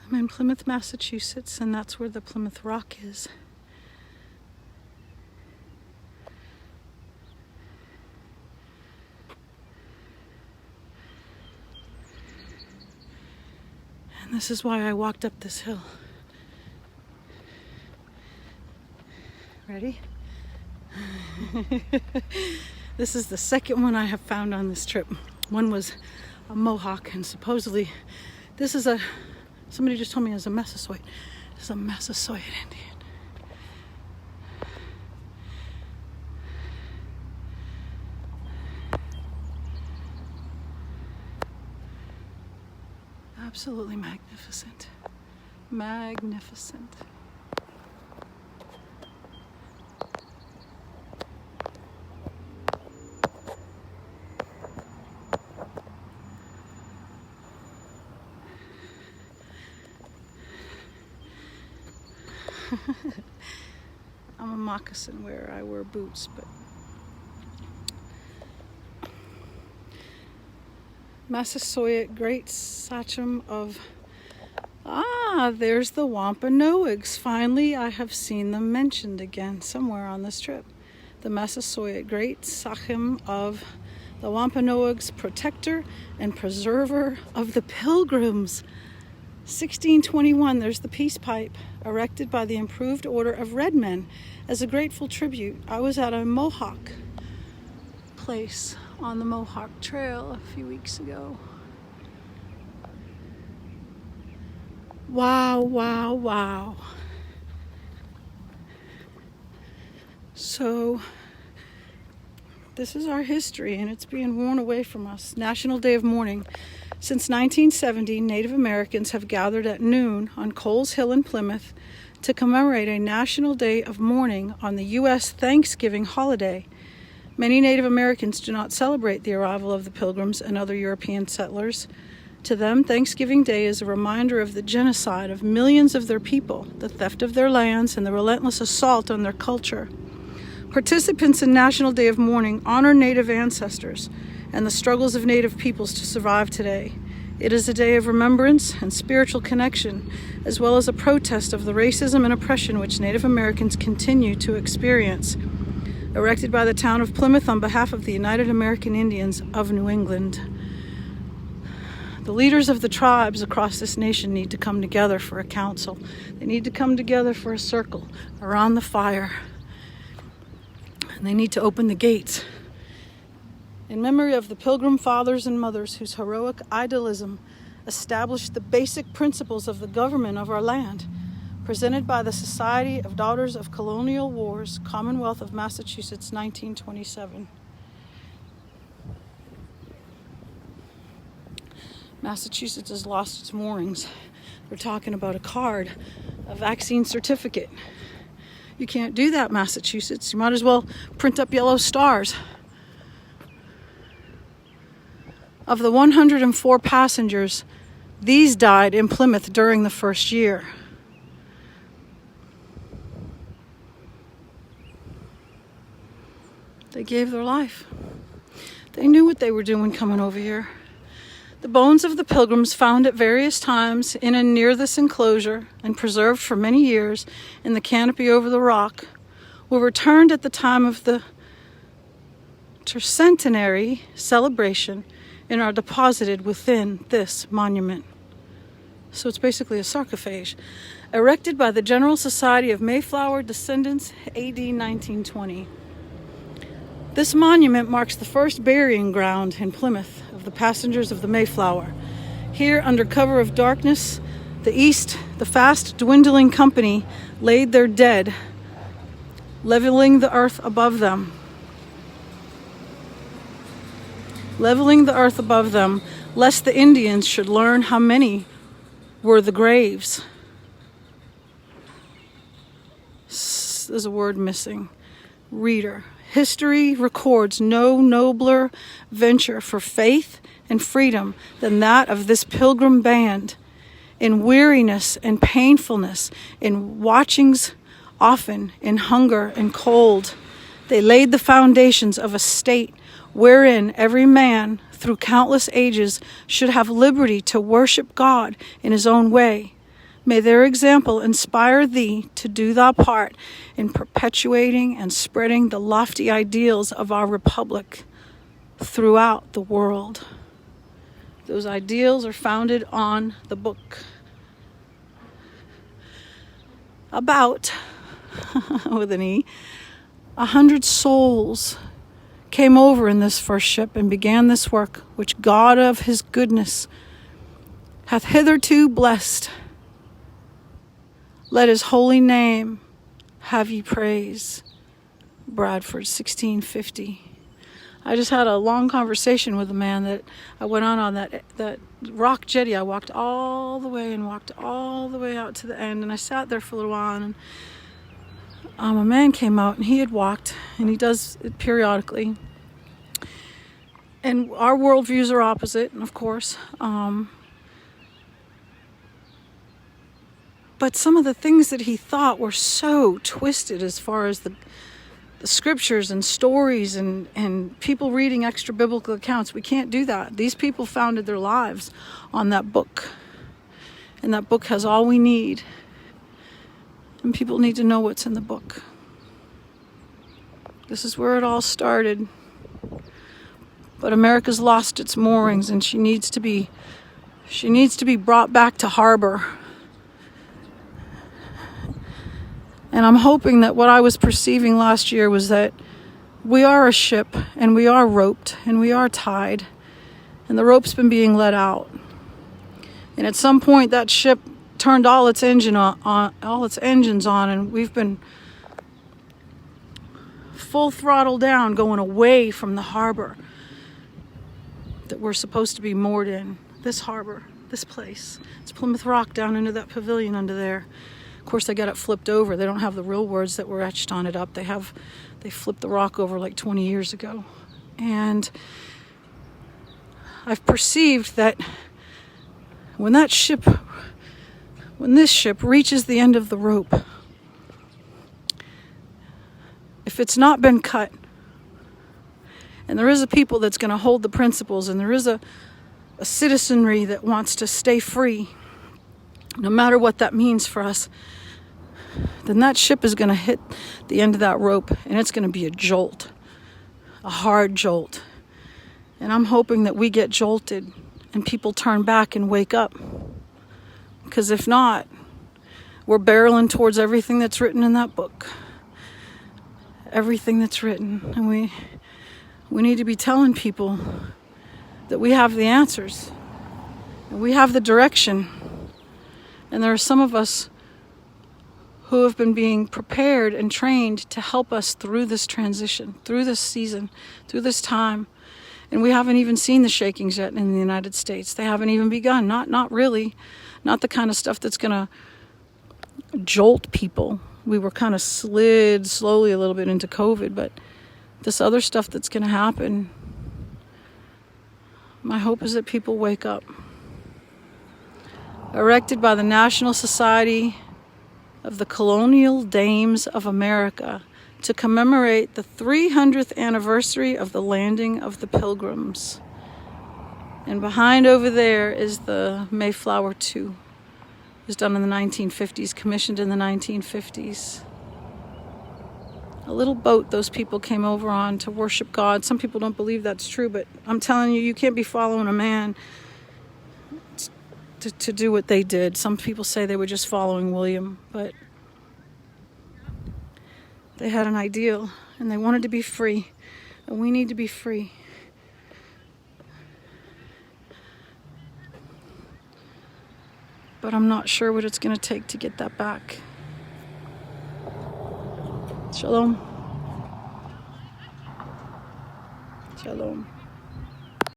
I'm in Plymouth, Massachusetts, and that's where the Plymouth Rock is. And this is why I walked up this hill. Ready? This is the second one I have found on this trip. One was a Mohawk, and supposedly this is somebody just told me it was a Massasoit. This is a Massasoit Indian. Absolutely magnificent. Magnificent. I'm a moccasin wearer. I wear boots, but Massasoit, great sachem of there's the Wampanoags. Finally, I have seen them mentioned again somewhere on this trip. The Massasoit, great sachem of the Wampanoags, protector and preserver of the pilgrims. 1621, there's the peace pipe, erected by the improved order of red men as a grateful tribute. I was at a Mohawk place on the Mohawk Trail a few weeks ago. Wow, wow, wow. So this is our history, and it's being worn away from us. National Day of Mourning. Since 1970, Native Americans have gathered at noon on Coles Hill in Plymouth to commemorate a National Day of Mourning on the U.S. Thanksgiving holiday. Many Native Americans do not celebrate the arrival of the Pilgrims and other European settlers. To them, Thanksgiving Day is a reminder of the genocide of millions of their people, the theft of their lands, and the relentless assault on their culture. Participants in National Day of Mourning honor Native ancestors and the struggles of Native peoples to survive today. It is a day of remembrance and spiritual connection, as well as a protest of the racism and oppression which Native Americans continue to experience. Erected by the town of Plymouth on behalf of the United American Indians of New England. The leaders of the tribes across this nation need to come together for a council. They need to come together for a circle around the fire. And they need to open the gates in memory of the Pilgrim fathers and mothers whose heroic idealism established the basic principles of the government of our land, presented by the Society of Daughters of Colonial Wars, Commonwealth of Massachusetts, 1927. Massachusetts has lost its moorings. They're talking about a card, a vaccine certificate. You can't do that, Massachusetts. You might as well print up yellow stars. Of the 104 passengers, these died in Plymouth during the first year. They gave their life. They knew what they were doing coming over here. The bones of the Pilgrims, found at various times in and near this enclosure and preserved for many years in the canopy over the rock, were returned at the time of the tercentenary celebration and are deposited within this monument. So it's basically a sarcophage, erected by the General Society of Mayflower Descendants, AD 1920. This monument marks the first burying ground in Plymouth of the passengers of the Mayflower. Here, under cover of darkness, the fast dwindling company laid their dead, leveling the earth above them. Lest the Indians should learn how many were the graves. There's a word missing. Reader. History records no nobler venture for faith and freedom than that of this Pilgrim band. In weariness and painfulness, in watchings often, in hunger and cold, they laid the foundations of a state wherein every man, through countless ages, should have liberty to worship God in his own way. May their example inspire thee to do thy part in perpetuating and spreading the lofty ideals of our republic throughout the world. Those ideals are founded on the book. About, with an E, 100 souls came over in this first ship and began this work, which God of his goodness hath hitherto blessed. Let his holy name have ye praise. Bradford, 1650. I just had a long conversation with a man that I went on that rock jetty. I walked all the way out to the end, and I sat there for a little while, and a man came out, and he had walked, and he does it periodically. And our worldviews are opposite, of course. But some of the things that he thought were so twisted as far as the scriptures and stories and people reading extra biblical accounts. We can't do that. These people founded their lives on that book. And that book has all we need. And people need to know what's in the book. This is where it all started. But America's lost its moorings, and she needs to be brought back to harbor. And I'm hoping that what I was perceiving last year was that we are a ship, and we are roped, and we are tied, and the rope's been being let out. And at some point, that ship turned all its engines on, and we've been full throttle down, going away from the harbor that we're supposed to be moored in. This harbor, this place. It's Plymouth Rock down into that pavilion under there. Of course, they got it flipped over. They don't have the real words that were etched on it up. They flipped the rock over like 20 years ago. And I've perceived that when this ship reaches the end of the rope, if it's not been cut, and there is a people that's going to hold the principles, and there is a citizenry that wants to stay free, no matter what that means for us, then that ship is going to hit the end of that rope, and it's going to be a jolt, a hard jolt. And I'm hoping that we get jolted and people turn back and wake up. Because if not, we're barreling towards everything that's written in that book. Everything that's written. And we need to be telling people that we have the answers. And we have the direction. And there are some of us who have been being prepared and trained to help us through this transition, through this season, through this time. And we haven't even seen the shakings yet in the United States. They haven't even begun. Not really. Not the kind of stuff that's going to jolt people. We were kind of slid slowly a little bit into COVID, but this other stuff that's going to happen, my hope is that people wake up. Erected by the National Society of the Colonial Dames of America to commemorate the 300th anniversary of the landing of the Pilgrims. And behind over there is the Mayflower II. It was done in the 1950s, commissioned in the 1950s. A little boat those people came over on to worship God. Some people don't believe that's true, but I'm telling you, you can't be following a man to do what they did. Some people say they were just following William, but they had an ideal, and they wanted to be free, and we need to be free. But I'm not sure what it's going to take to get that back. Shalom. Shalom.